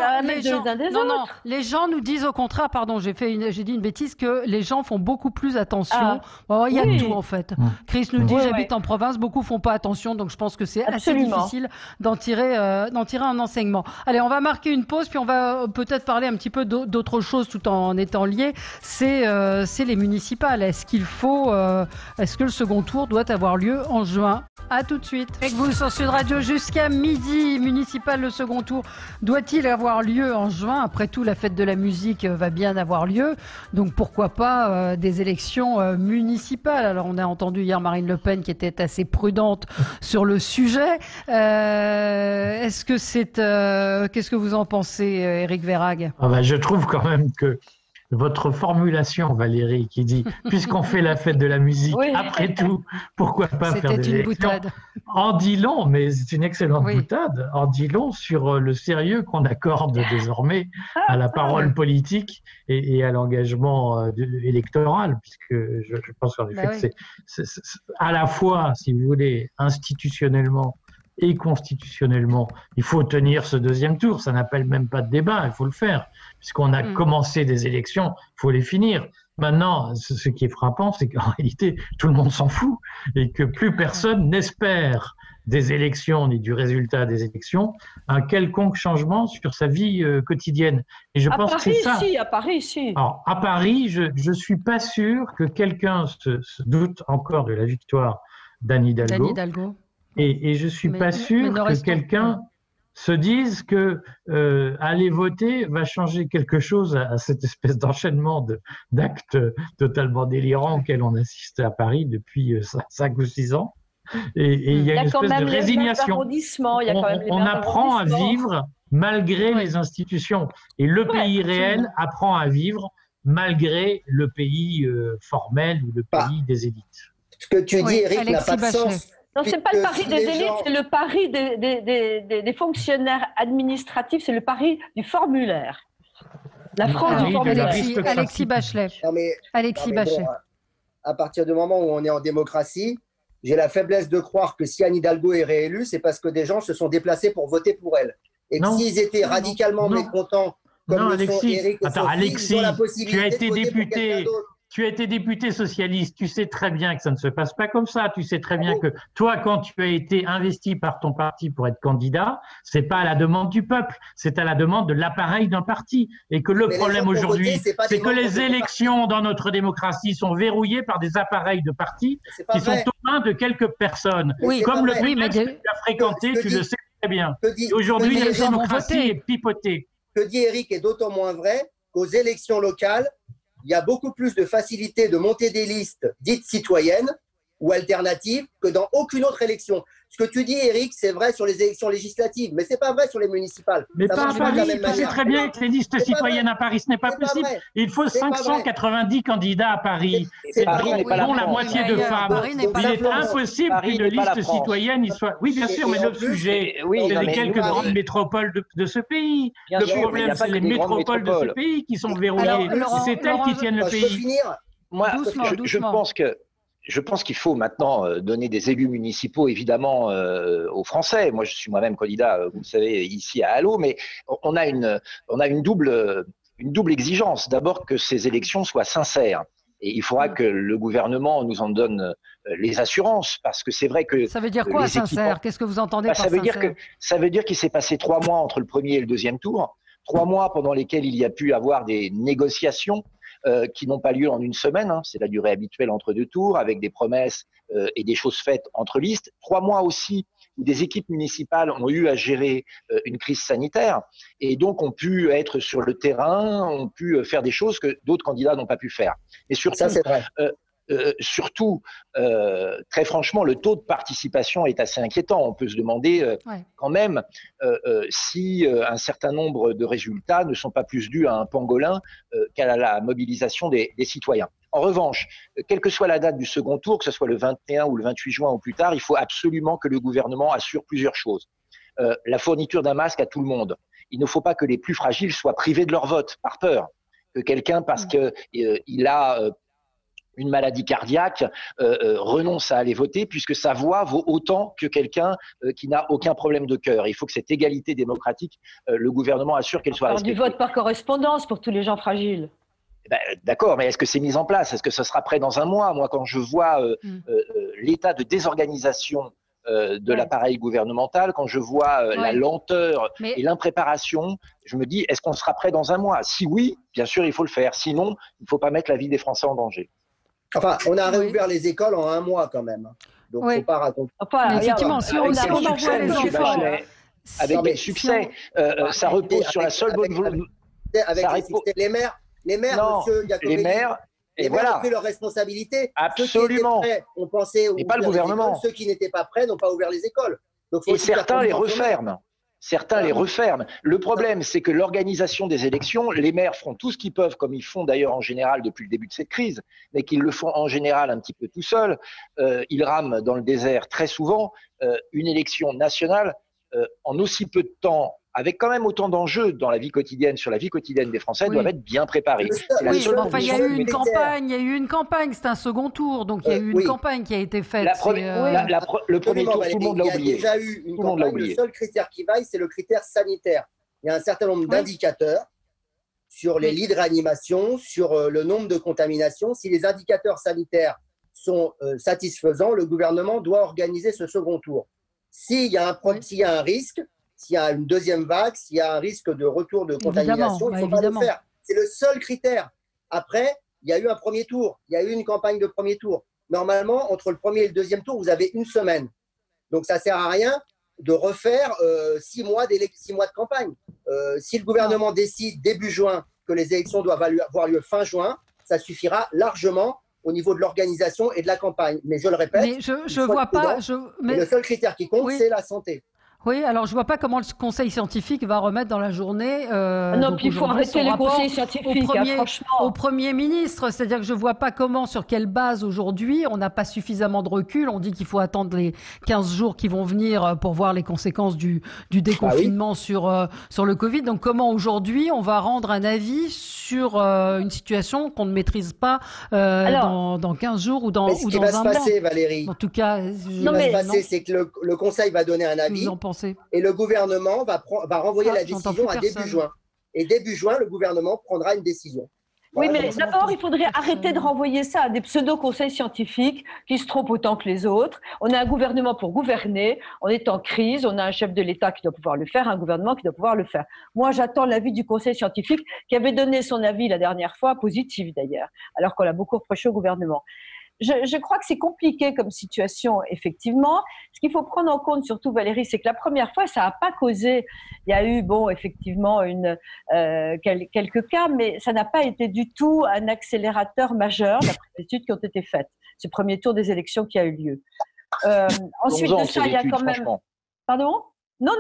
l'un des autres? Non, les gens nous disent au contraire, pardon, j'ai dit une bêtise, que les gens font beaucoup plus attention. Il y a tout en fait. Chris nous dit, j'habite en province, beaucoup font pas attention, donc je pense que c'est assez difficile d'en tirer un enseignement. Allez, on va marquer une pause, puis on va peut-être parler un petit peu d'autre chose tout en étant lié. C'est les municipales. Est-ce que le second tour doit avoir lieu en juin? À tout de suite. Avec vous sur Sud Radio jusqu'à midi. Municipal, le second tour doit-il avoir lieu en juin? Après tout, la fête de la musique va bien avoir lieu. Donc pourquoi pas des élections municipales? Alors on a entendu hier Marine Le Pen qui était assez prudente sur le sujet. Qu'est-ce que vous en pensez, Éric Verhaeghe? Je trouve quand même que votre formulation, Valérie, qui dit « puisqu'on fait la fête de la musique, après tout, pourquoi pas faire des élections ?» En dit long, mais c'est une excellente boutade, en dit long sur le sérieux qu'on accorde désormais à la parole politique et à l'engagement électoral, puisque je pense qu'en effet, c'est à la fois, si vous voulez, institutionnellement et constitutionnellement, il faut tenir ce deuxième tour. Ça n'appelle même pas de débat, il faut le faire. Puisqu'on a commencé des élections, il faut les finir. Maintenant, ce qui est frappant, c'est qu'en réalité, tout le monde s'en fout et que plus personne n'espère des élections ni du résultat des élections un quelconque changement sur sa vie quotidienne. Et je pense que c'est ça. À Paris, si. Alors, à Paris, je suis pas sûr que quelqu'un se doute encore de la victoire d'Anne Hidalgo. Et je suis pas sûr que quelqu'un se dise que aller voter va changer quelque chose à cette espèce d'enchaînement d'actes totalement délirants auxquels on assiste à Paris depuis 5 ou 6 ans. Et il y a une espèce de résignation. On apprend à vivre malgré les institutions. Et le pays réel apprend à vivre malgré le pays formel ou le pays des élites. Ce que tu dis, Éric, n'a pas de sens. Non, ce n'est pas le pari des élites, c'est le pari des fonctionnaires administratifs, c'est le pari du formulaire. La France du formulaire. Alexis Bachelet. À partir du moment où on est en démocratie, j'ai la faiblesse de croire que si Anne Hidalgo est réélue, c'est parce que des gens se sont déplacés pour voter pour elle. Et que s'ils étaient radicalement mécontents, comme le sont Éric et Sophie, ils ont la possibilité de voter pour quelqu'un d'autre. Tu as été député socialiste, tu sais très bien que ça ne se passe pas comme ça. Tu sais très bien que toi, quand tu as été investi par ton parti pour être candidat, c'est pas à la demande du peuple, c'est à la demande de l'appareil d'un parti. Et que le problème aujourd'hui, c'est que les élections dans notre démocratie sont verrouillées par des appareils de partis qui sont aux mains de quelques personnes. Comme le PNF que tu as fréquenté, tu le sais très bien. Aujourd'hui, la démocratie est pipotée. Ce que dit Éric est d'autant moins vrai qu'aux élections locales, il y a beaucoup plus de facilité de monter des listes dites citoyennes ou alternatives que dans aucune autre élection. Ce que tu dis, Éric, c'est vrai sur les élections législatives, mais ce n'est pas vrai sur les municipales. Mais pas à Paris, tu sais très bien que les listes citoyennes à Paris, ce n'est pas possible. Il faut 590 candidats à Paris, dont la moitié de femmes. Il est impossible qu'une liste citoyenne y soit… Oui, bien sûr, mais le sujet, c'est les quelques grandes métropoles de ce pays. Le problème, c'est les métropoles de ce pays qui sont verrouillées. C'est elles qui tiennent le pays. Moi, je pense qu'il faut maintenant donner des élus municipaux, évidemment, aux Français. Moi, je suis moi-même candidat, vous le savez, ici à Allo, mais on a une double exigence. D'abord, que ces élections soient sincères. Et il faudra que le gouvernement nous en donne les assurances, parce que c'est vrai que… Ça veut dire quoi, sincère? Qu'est-ce que vous entendez par sincère? Ça veut dire qu'il s'est passé 3 mois entre le premier et le deuxième tour, 3 mois pendant lesquels il y a pu avoir des négociations qui n'ont pas lieu en une semaine, c'est la durée habituelle entre 2 tours, avec des promesses et des choses faites entre listes. 3 mois aussi où des équipes municipales ont eu à gérer une crise sanitaire et donc ont pu être sur le terrain, ont pu faire des choses que d'autres candidats n'ont pas pu faire. Et surtout, ça, c'est vrai. Très franchement, le taux de participation est assez inquiétant. On peut se demander quand même si un certain nombre de résultats ne sont pas plus dus à un pangolin qu'à la mobilisation des citoyens. En revanche, quelle que soit la date du second tour, que ce soit le 21 ou le 28 juin ou plus tard, il faut absolument que le gouvernement assure plusieurs choses. La fourniture d'un masque à tout le monde. Il ne faut pas que les plus fragiles soient privés de leur vote par peur. Que quelqu'un, parce qu'il a une maladie cardiaque, renonce à aller voter puisque sa voix vaut autant que quelqu'un qui n'a aucun problème de cœur. Il faut que cette égalité démocratique, le gouvernement assure qu'elle soit respectée. Du vote par correspondance pour tous les gens fragiles. D'accord, mais est-ce que c'est mis en place? Est-ce que ce sera prêt dans un mois? Moi, quand je vois l'état de désorganisation de l'appareil gouvernemental, quand je vois la lenteur et l'impréparation, je me dis, est-ce qu'on sera prêt dans un mois? Si oui, bien sûr, il faut le faire. Sinon, il ne faut pas mettre la vie des Français en danger. Enfin, on a réouvert les écoles en 1 mois quand même. Donc, il ne faut pas raconter. Enfin, effectivement, si on envoie les enfants… Avec quel succès ça repose sur la seule bonne volonté. Les maires, non, monsieur Iacovelli, les maires ont pris leurs responsabilités. Absolument. Ceux qui étaient prêts, on pensait et pas le gouvernement. Ceux qui n'étaient pas prêts n'ont pas ouvert les écoles. Donc, et certains les referment. Certains les referment. Le problème, c'est que l'organisation des élections, les maires feront tout ce qu'ils peuvent, comme ils font d'ailleurs en général depuis le début de cette crise, mais qu'ils le font en général un petit peu tout seuls. Ils rament dans le désert très souvent. Une élection nationale, en aussi peu de temps, avec quand même autant d'enjeux dans la vie quotidienne, sur la vie quotidienne des Français, doivent être bien préparés. Enfin, il y a eu une campagne, c'est un second tour, donc il y a eu une campagne qui a été faite. Le premier tour, tout le monde l'a oublié. Il y a déjà eu une campagne, le seul critère qui vaille, c'est le critère sanitaire. Il y a un certain nombre d'indicateurs sur les lits de réanimation, sur le nombre de contaminations. Si les indicateurs sanitaires sont satisfaisants, le gouvernement doit organiser ce second tour. S'il y a un risque, s'il y a une deuxième vague, s'il y a un risque de retour de contamination, il ne faut pas le faire. C'est le seul critère. Après, il y a eu un premier tour, il y a eu une campagne de premier tour. Normalement, entre le premier et le deuxième tour, vous avez 1 semaine. Donc, ça ne sert à rien de refaire 6 mois de campagne. Si le gouvernement décide début juin que les élections doivent avoir lieu fin juin, ça suffira largement au niveau de l'organisation et de la campagne. Mais je le répète, mais je vois pas. Mais le seul critère qui compte, c'est la santé. Oui, alors je vois pas comment le conseil scientifique va remettre dans la journée. Non, puis il faut arrêter les conseils scientifiques, franchement. Au Premier ministre, c'est-à-dire que je vois pas comment, sur quelle base aujourd'hui, on n'a pas suffisamment de recul. On dit qu'il faut attendre les 15 jours qui vont venir pour voir les conséquences du déconfinement sur le Covid. Donc comment aujourd'hui on va rendre un avis sur une situation qu'on ne maîtrise pas dans 15 jours ou dans un mois. Ce qui va se passer, Valérie, en tout cas, c'est que le conseil va donner un avis. Et le gouvernement va renvoyer la décision à début juin. Et début juin, le gouvernement prendra une décision. Oui, mais d'abord, il faudrait arrêter de renvoyer ça à des pseudo-conseils scientifiques qui se trompent autant que les autres. On a un gouvernement pour gouverner, on est en crise, on a un chef de l'État qui doit pouvoir le faire, un gouvernement qui doit pouvoir le faire. Moi, j'attends l'avis du conseil scientifique qui avait donné son avis la dernière fois, positif d'ailleurs, alors qu'on l'a beaucoup reproché au gouvernement. Je crois que c'est compliqué comme situation, effectivement. Ce qu'il faut prendre en compte, surtout Valérie, c'est que la première fois, ça n'a pas causé. Il y a eu, effectivement, quelques cas, mais ça n'a pas été du tout un accélérateur majeur d'après les études qui ont été faites. Ce premier tour des élections qui a eu lieu. Ensuite de ça, il y a quand même. Pardon ? Non.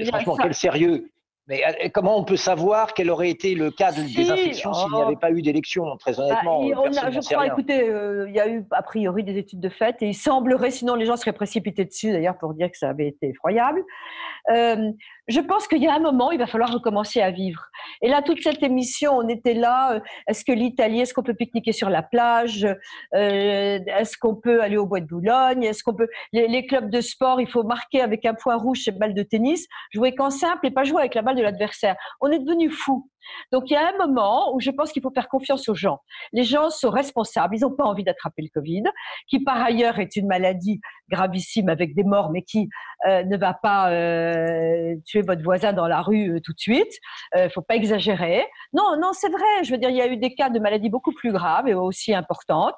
Franchement, quel sérieux! Mais comment on peut savoir quel aurait été le cas des infections s'il n'y avait pas eu d'élection, très honnêtement? Écoutez, il y a eu a priori des études de fait et il semblerait, sinon les gens seraient précipités dessus d'ailleurs pour dire que ça avait été effroyable. Je pense qu'il y a un moment, il va falloir recommencer à vivre. Et là, toute cette émission, on était là. Est-ce que l'Italie, est-ce qu'on peut pique-niquer sur la plage? Est-ce qu'on peut aller au bois de Boulogne? Est-ce qu'on peut les clubs de sport, il faut marquer avec un point rouge ces balles de tennis, jouer qu'en simple et pas jouer avec la balle de l'adversaire. On est devenus fous. Donc, il y a un moment où je pense qu'il faut faire confiance aux gens. Les gens sont responsables, ils n'ont pas envie d'attraper le Covid, qui par ailleurs est une maladie gravissime avec des morts, mais qui ne va pas tuer votre voisin dans la rue tout de suite. Faut pas exagérer. Non, c'est vrai. Je veux dire, il y a eu des cas de maladies beaucoup plus graves et aussi importantes.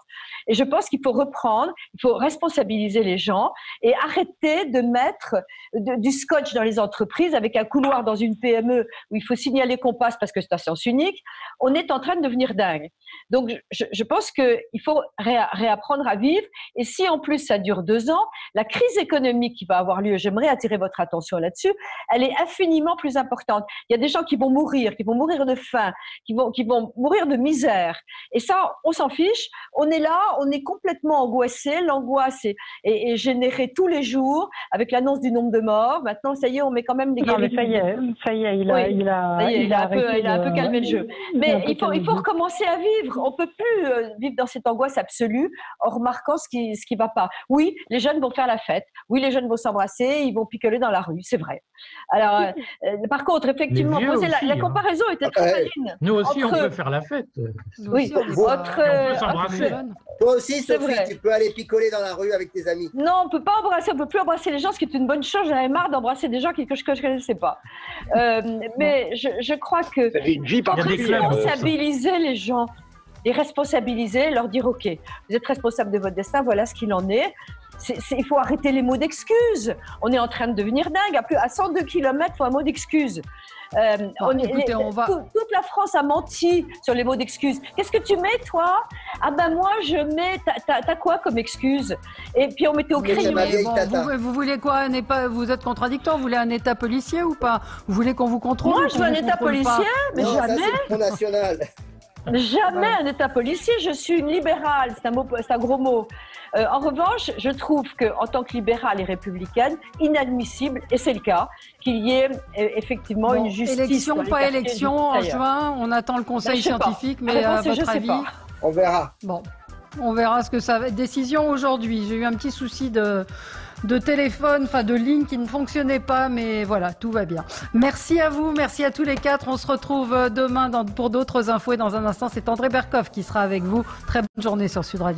Et je pense qu'il faut reprendre, il faut responsabiliser les gens et arrêter de mettre du scotch dans les entreprises avec un couloir dans une PME où il faut signaler qu'on passe parce que c'est à sens unique. On est en train de devenir dingue. Donc, je pense qu'il faut réapprendre à vivre. Et si en plus ça dure 2 ans, la crise économique qui va avoir lieu, j'aimerais attirer votre attention là-dessus, elle est infiniment plus importante. Il y a des gens qui vont mourir de faim, qui vont mourir de misère. Et ça, on s'en fiche. On est là, on est complètement angoissé. L'angoisse est générée tous les jours avec l'annonce du nombre de morts. Maintenant, ça y est, on met quand même des guéris. Ça y est, il a un peu calmé le jeu. Mais il faut recommencer à vivre. On peut plus vivre dans cette angoisse absolue en remarquant ce qui va pas. Oui, les jeunes vont faire la fête. Oui, les jeunes vont s'embrasser. Ils vont picoler dans la rue. C'est vrai. Alors, par contre, effectivement, la comparaison était très fine. Nous aussi, on peut faire la fête. Oui, on peut s'embrasser. Toi aussi, Sophie, tu peux aller picoler dans la rue avec tes amis. Non, on peut pas embrasser. On peut plus embrasser les gens, ce qui est une bonne chose. J'en avais marre d'embrasser des gens que je connaissais pas. Mais je crois que responsabiliser les gens, les responsabiliser, leur dire ok, vous êtes responsable de votre destin, voilà ce qu'il en est. Il faut arrêter les mots d'excuses. On est en train de devenir dingue. À 102 km, il faut un mot d'excuse. Toute la France a menti sur les mots d'excuses. Qu'est-ce que tu mets, toi? Ah ben moi, je mets... T'as quoi comme excuse? Et puis on mettait au crime. Vous voulez quoi? Vous êtes contradictoire? Vous voulez un État policier ou pas? Vous voulez qu'on vous contrôle? Moi, je veux un État policier, mais jamais. Ça, c'est le Front National. Jamais un État policier. Je suis une libérale. C'est un gros mot. En revanche, je trouve qu'en tant que libérale et républicaine, inadmissible, et c'est le cas, qu'il y ait effectivement une justice. Élection, pas élection, en juin, on attend le conseil scientifique, mais à votre avis, on verra. Bon, on verra ce que ça va être. Décision aujourd'hui. J'ai eu un petit souci de téléphone, de ligne qui ne fonctionnait pas, mais voilà, tout va bien. Merci à vous, merci à tous les 4. On se retrouve demain pour d'autres infos et dans un instant, c'est André Berkoff qui sera avec vous. Très bonne journée sur Sud Radio.